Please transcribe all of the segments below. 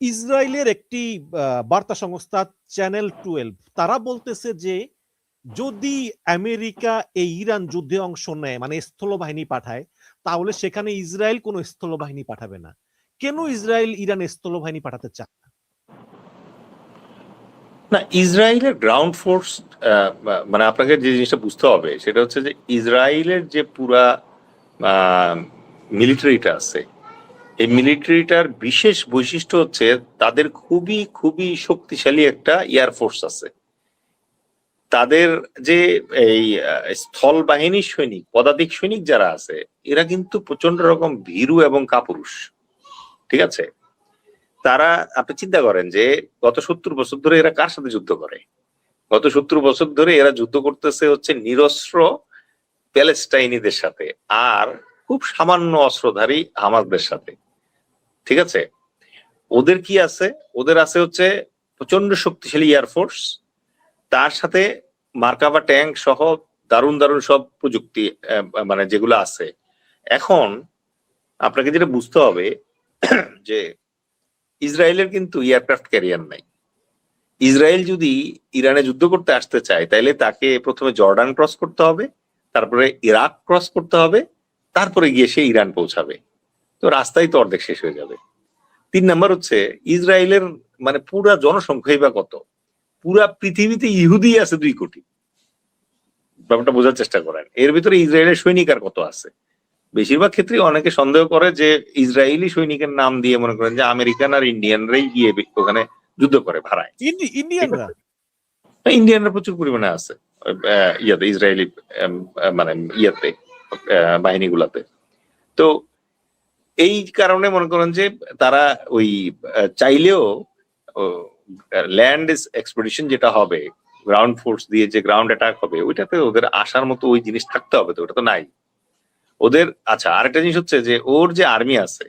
ইসরায়েলের একটি বার্তা সংস্থা চ্যানেল 12 তারা বলতেছে যে যদি আমেরিকা এই ইরান যুদ্ধে অংশ নেয়, মানে স্থলবাহিনী পাঠায়, তাহলে সেখানে ইসরায়েল কোনো স্থলবাহিনী পাঠাবে না। কেন ইসরায়েল ইরানে স্থলবাহিনী পাঠাতে চায় না? ইসরায়েলের গ্রাউন্ড ফোর্স, মানে আপনাকে যে জিনিসটা বুঝতে হবে সেটা হচ্ছে যে ইসরায়েলের যে পুরা মিলিটারিটা আছে, এই মিলিটারিটার বিশেষ বৈশিষ্ট্য হচ্ছে তাদের খুবই খুবই শক্তিশালী একটা এয়ারফোর্স আছে। তাদের যে এই স্থল বাহিনীর সৈনিক, পদাতিক সৈনিক যারা আছে, এরা কিন্তু প্রচন্ড রকম ভীরু এবং কাপুরুষ। ঠিক আছে? তারা, আপনি চিন্তা করেন যে গত 70 বছর ধরে এরা কার সাথে যুদ্ধ করে? গত 70 বছর ধরে এরা যুদ্ধ করতেছে হচ্ছে নিরস্ত্র প্যালেস্টাইনিদের সাথে আর খুব সামান্য অস্ত্রধারী হামাসদের সাথে। ঠিক আছে? ওদের কি আছে? ওদের আছে হচ্ছে প্রচন্ড শক্তিশালী এয়ারফোর্স, তার সাথে মার্কাভা ট্যাঙ্ক সহ দারুণ দারুণ সব প্রযুক্তি, মানে যেগুলো আছে। এখন আপনাকে যেটা বুঝতে হবে যে ইসরায়েলের কিন্তু এয়ারক্রাফট ক্যারিয়ার নাই। ইসরায়েল যদি ইরানে যুদ্ধ করতে আসতে চায় তাহলে তাকে প্রথমে জর্ডান ক্রস করতে হবে, তারপরে ইরাক ক্রস করতে হবে, তারপরে গিয়ে সে ইরান পৌঁছাবে। তো রাস্তায় তো অর্ধেক শেষ হয়ে যাবে। 3 নাম্বার হচ্ছে ইসরায়েলের মানে পুরা জনসংখ্যাই বা কত? পুরা পৃথিবীতে ইহুদি আছে 2 কোটি। ব্যাপারটা বোঝার চেষ্টা করেন। এর ভিতরে ইসরায়েলের সৈনিক আর কত আছে? বেশিরভাগ ক্ষেত্রে অনেকে সন্দেহ করে যে ইসরায়েলি সৈনিকের নাম দিয়ে মনে করেন যে আমেরিকান আর ইন্ডিয়ানরাই গিয়ে ওখানে যুদ্ধ করে ভাড়ায়। ইন্ডিয়ানরা? ইন্ডিয়ানরা প্রচুর পরিমাণে আছে ইয়াতে, ইসরায়েলি মানে ইয়াতে, বাহিনীগুলাতে। তো এই কারণে মনে করেন যে তারা ওই চাইলেও ল্যান্ড এক্সপেডিশন যেটা হবে, গ্রাউন্ড ফোর্স দিয়ে যে গ্রাউন্ড অ্যাটাক হবে, ওইটাতে ওদের আসার মতো ওই জিনিস থাকতে হবে, তো ওটা তো নাই ওদের। আচ্ছা, আরেকটা জিনিস হচ্ছে যে ওর যে আর্মি আছে,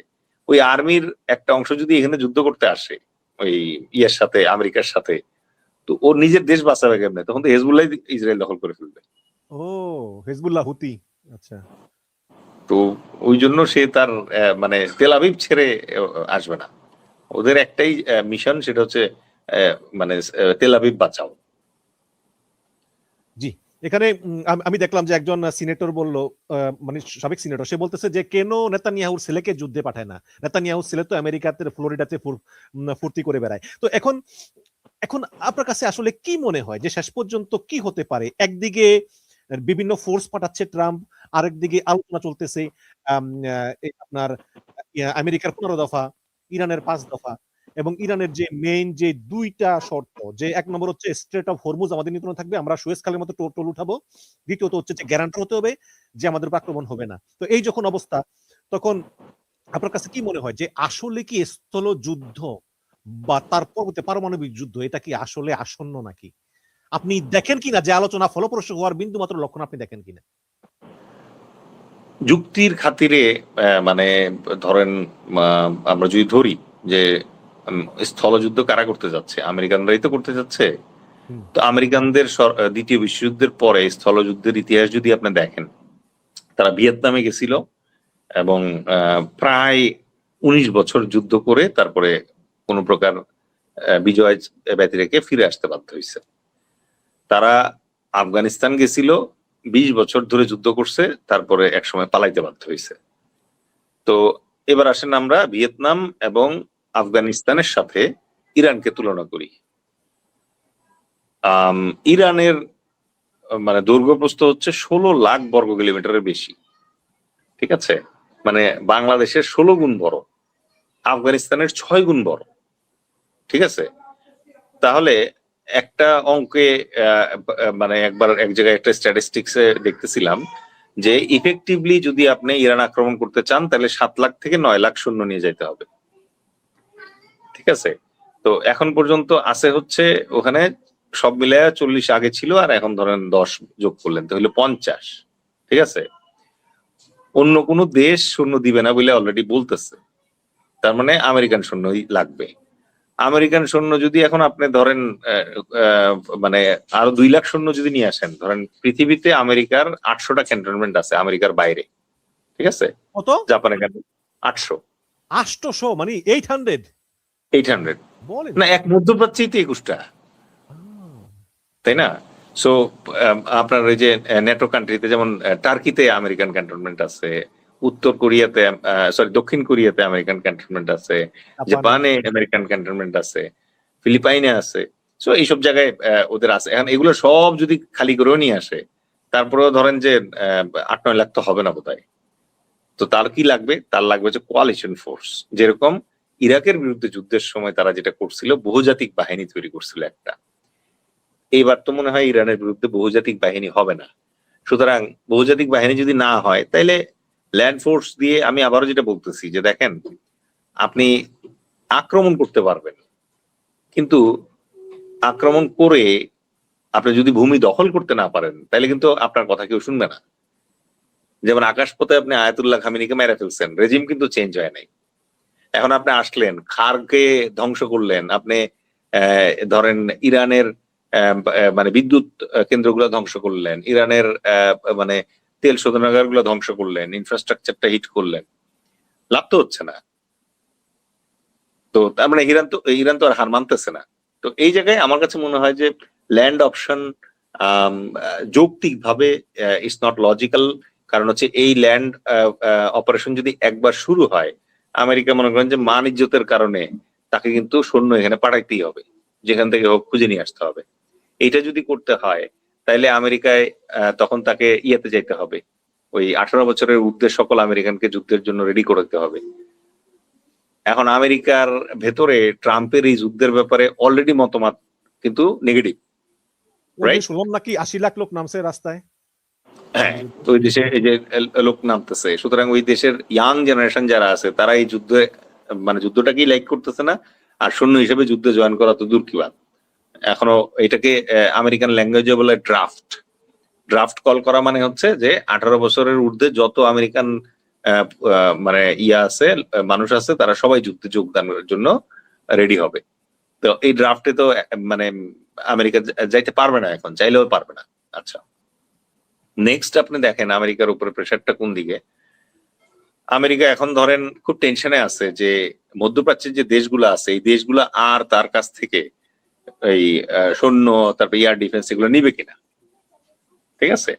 ওই আর্মির একটা অংশ যদি এখানে যুদ্ধ করতে আসে ওই ইয়ের সাথে, আমেরিকার সাথে, তো ওর নিজের দেশ বাঁচাবে কেমনে? তখন তো হেজবুল্লাহ ইসরায়েল দখল করে ফেলবে। ও, হেজবুল্লাহ, হুতি। আচ্ছা। তো ওই জন্য সে তার মানে তেল আবিব ছেড়ে আসবে না। ওদের একটাই মিশন, সেটা হচ্ছে মানে তেল আবিব বাঁচাও। জি, এখানে আমি দেখলাম যে একজন সিনেটর বলল, মানে সাবেক সিনেটর, সে বলতেছে যে কেন নেতানিয়াহুর ছেলেকে যুদ্ধে পাঠায় না? নেতানিয়াহুর ছেলে তো আমেরিকাতে ফ্লোরিডাতে ফুর্তি করে বেড়ায়। তো এখন এখন আপনার কাছে আসলে কি মনে হয় যে শেষ পর্যন্ত কি হতে পারে? একদিকে বিভিন্ন ফোর্স পাঠাচ্ছে ট্রাম্প, আরেকদিকে আলোচনা চলতেছে আপনার আমেরিকার 15 দফা, ইরানের 5 দফা, এবং ইরানের যে মেইন যে 2টা শর্ত, যে 1 নম্বর হচ্ছে স্ট্রেট অফ হরমুজ আমাদের নিয়ন্ত্রণে থাকবে, আমরা সুয়েজ খালের মতো টোল উঠাবো। দ্বিতীয়ত হচ্ছে যে গ্যারান্টার হতে হবে যে আমাদের উপর আক্রমণ হবে না। তো এই যখন অবস্থা, তখন আপনার কাছে কি মনে হয় যে আসলে কি স্থল যুদ্ধ বা তার পরবর্তী পারমাণবিক যুদ্ধ এটা কি আসলে আসন্ন নাকি? আপনি দেখেন কিনা যে আলোচনা ফলপ্রসূ হওয়ার বিন্দু মাত্র লক্ষণ আপনি দেখেন কিনা? যুক্তির খাতিরে মানে ধরেন আমরা যদি ধরি যে স্থলযুদ্ধ কারা করতে যাচ্ছে? আমেরিকানরাই তো করতে যাচ্ছে। তো আমেরিকানদের দ্বিতীয় বিশ্বযুদ্ধের পরে স্থলযুদ্ধের ইতিহাস যদি আপনি দেখেন, তারা ভিয়েতনামে গেছিল এবং প্রায় 19 বছর যুদ্ধ করে তারপরে কোনো প্রকার বিজয় ব্যতি রেখে ফিরে আসতে বাধ্য হয়েছে। তারা আফগানিস্তান গেছিল, 20 বছর ধরে যুদ্ধ করছে, তারপরে একসময় পালাইতে বাধ্য হয়েছে। তো এবার আসেন আমরা ভিয়েতনাম এবং আফগানিস্তানের সাথে ইরানকে তুলনা করি। ইরানের মানে দৈর্ঘ্যপ্রস্থ হচ্ছে 16 লাখ বর্গ কিলোমিটারের বেশি। ঠিক আছে? মানে বাংলাদেশের 16 গুণ বড়, আফগানিস্তানের 6 গুণ বড়। ঠিক আছে? তাহলে একটা অঙ্কে মানে একবার এক জায়গায় একটা স্ট্যাটিস্টিক্সে দেখতেছিলাম যে ইফেক্টিভলি যদি আপনি ইরান আক্রমণ করতে চান তাহলে 7 লাখ থেকে 9 লাখ সৈন্য নিয়ে যেতে হবে। ঠিক আছে? তো এখন পর্যন্ত আছে হচ্ছে ওখানে সব মিলায় 40, আগে ছিল, আর এখন ধরেন 10 যোগ করলেন তো হলো 50। ঠিক আছে? অন্য কোনো দেশ সৈন্য দিবে না বলে অলরেডি বলতেছে। তার মানে আমেরিকান সৈন্যই লাগবে। আমেরিকান সৈন্য যদি এখন আপনি ধরেন মানে আরো 2 লাখ সৈন্য যদি নিয়ে আসেন, ধরেন পৃথিবীতে আমেরিকার 800টা ক্যান্টনমেন্ট আছে আমেরিকার বাইরে। ঠিক আছে? কত? জাপানে 800। 800, মানে 800? 800 বলেন না, এক মধ্যপ্রাচ্যেই তো 21টা, তাই না? সো আপনার ওই যে নেটো কান্ট্রিতে যেমন টার্কিতে আমেরিকান ক্যান্টনমেন্ট আছে, উত্তর কোরিয়াতে দক্ষিণ কোরিয়াতে আমেরিকান ক্যান্টনমেন্ট আছে, জাপানে আমেরিকান ক্যান্টনমেন্ট আছে, ফিলিপাইনে আছে। সো এইসব জায়গায় ওদের আছে। এখন এগুলো সব যদি খালি করেও নিয়ে আসে, তারপরেও ধরেন যে 8-9 লাখ তো হবে না বোধহয়। তো তার কি লাগবে? তার লাগবে যে কোয়ালিশন ফোর্স, যেরকম ইরাকের বিরুদ্ধে যুদ্ধের সময় তারা যেটা করছিল, বহুজাতিক বাহিনী তৈরি করছিল একটা। এইবার তো মনে হয় ইরানের বিরুদ্ধে বহুজাতিক বাহিনী হবে না। সুতরাং বহুজাতিক বাহিনী যদি না হয়, তাহলে ল্যান্ড ফোর্স দিয়ে, আমি আবারও যেটা বলতেছি যে দেখেন, আপনি আক্রমণ করতে পারবেন, কিন্তু আক্রমণ করে আপনি যদি ভূমি দখল করতে না পারেন, তাহলে কিন্তু আপনার কথা কেউ শুনবে না। যেমন আকাশপথে আপনি আয়াতুল্লাহ খামেনিকে মেরে ফেলছেন, রেজিম কিন্তু চেঞ্জ হয় নাই। এখন আপনি আসলেন, খারকে ধ্বংস করলেন, আপনি ধরেন ইরানের মানে বিদ্যুৎ কেন্দ্রগুলো ধ্বংস করলেন, ইরানের মানে তেল শোধনাগার গুলো ধ্বংস করলেন, ইনফ্রাস্ট্রাকচারটা হিট করলেন, লাভ তো হচ্ছে না। তো তার মানে ইরান তো আর হার মানতেছে না। তো এই জায়গায় আমার কাছে মনে হয় যে ল্যান্ড অপশন যৌক্তিক ভাবে ইটস নট লজিক্যাল। কারণ হচ্ছে এই ল্যান্ড অপারেশন যদি একবার শুরু হয়, আমেরিকা মনে করেন যে মান ইজ্জতের কারণে তাকে কিন্তু সৈন্য এখানে পাঠাইতেই হবে, যেখান থেকে হোক খুঁজে নিয়ে আসতে হবে। এইটা যদি করতে হয়, তাইলে আমেরিকায় তখন তাকে ইয়েতে যাইতে হবে, ওই 18 বছরের ঊর্ধ্বে সকল আমেরিকানকে যুদ্ধের জন্য রেডি করতে হবে। এখন আমেরিকার ভেতরে ট্রাম্পের এই যুদ্ধের ব্যাপারে অলরেডি মতামত কিন্তু নেগেটিভ, রাইট? শুনলাম নাকি 80 লাখ লোক নামছে রাস্তায়। হ্যাঁ, ওই দেশে এই যে লোক নামতেছে, সুতরাং ওই দেশের ইয়াং জেনারেশন যারা আছে, তারা এই যুদ্ধে মানে যুদ্ধটাকেই লাইক করতেছে না। আর সৈন্য হিসেবে যুদ্ধে জয়েন করা তো দূর কি বাদ। এখনো এটাকে আমেরিকান ল্যাঙ্গুয়েজে বলে ড্রাফট। ড্রাফট কল করা মানে হচ্ছে যে 18 বছরের ঊর্ধ্বে যত আমেরিকান মানে আছে, মানুষ আছে, তারা সবাই যুদ্ধে যোগদানের জন্য রেডি হবে। তো এই ড্রাফটে তো মানে আমেরিকা যাইতে পারবে না, এখন চাইলেও পারবে না। আচ্ছা, নেক্সট আপনি দেখেন আমেরিকার উপরে প্রেশারটা কোন দিকে। আমেরিকা এখন ধরেন খুব টেনশনে আছে যে মধ্যপ্রাচ্যের যে দেশগুলো আছে, এই দেশগুলো আর তার কাছ থেকে এই সৈন্য, তারপর এয়ার ডিফেন্স এগুলো নিবে কিনা। ঠিক আছে?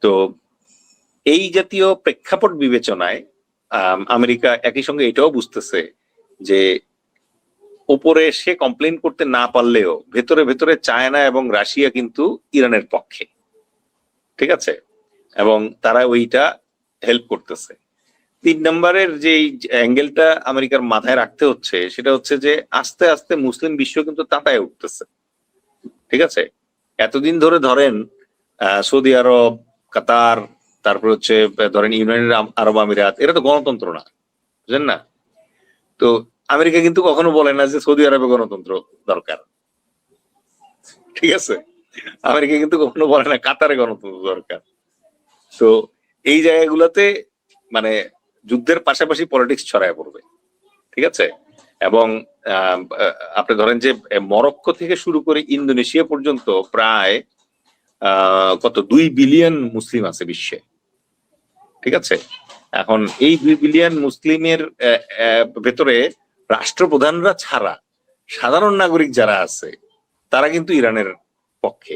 তো এই জাতীয় প্রেক্ষাপট বিবেচনায় আমেরিকা একই সঙ্গে এটাও বুঝতেছে যে ওপরে সে কমপ্লেন করতে না পারলেও ভেতরে ভেতরে চায়না এবং রাশিয়া কিন্তু ইরানের পক্ষে। ঠিক আছে? এবং তারা ওইটা হেল্প করতেছে। 3 নম্বরের যে অ্যাঙ্গেলটা আমেরিকার মাথায় রাখতে হচ্ছে, সেটা হচ্ছে যে আস্তে আস্তে মুসলিম বিশ্ব কিন্তু তাতায় উঠতেছে। ঠিক আছে? এতদিন ধরে ধরেন সৌদি আরব, কাতার, তারপর হচ্ছে ধরেন ইউনাইটেড আরব আমিরাত, এরা তো গণতন্ত্র না, বুঝলেন না? তো আমেরিকা কিন্তু কখনো বলে না যে সৌদি আরবে গণতন্ত্র দরকার। ঠিক আছে? আমেরিকা কিন্তু কখনো বলে না কাতারে গণতন্ত্র দরকার। তো এই জায়গাগুলোতে মানে যুদ্ধের পাশাপাশি পলিটিক্স ছড়ায় পড়বে। ঠিক আছে? এবং আপনি ধরেন যে মরক্কো থেকে শুরু করে ইন্দোনেশিয়া পর্যন্ত প্রায় কত 2 বিলিয়ন মুসলিম আছে বিশ্বে। ঠিক আছে? এখন এই 2 বিলিয়ন মুসলিমের ভেতরে রাষ্ট্রপ্রধানরা ছাড়া সাধারণ নাগরিক যারা আছে, তারা কিন্তু ইরানের পক্ষে।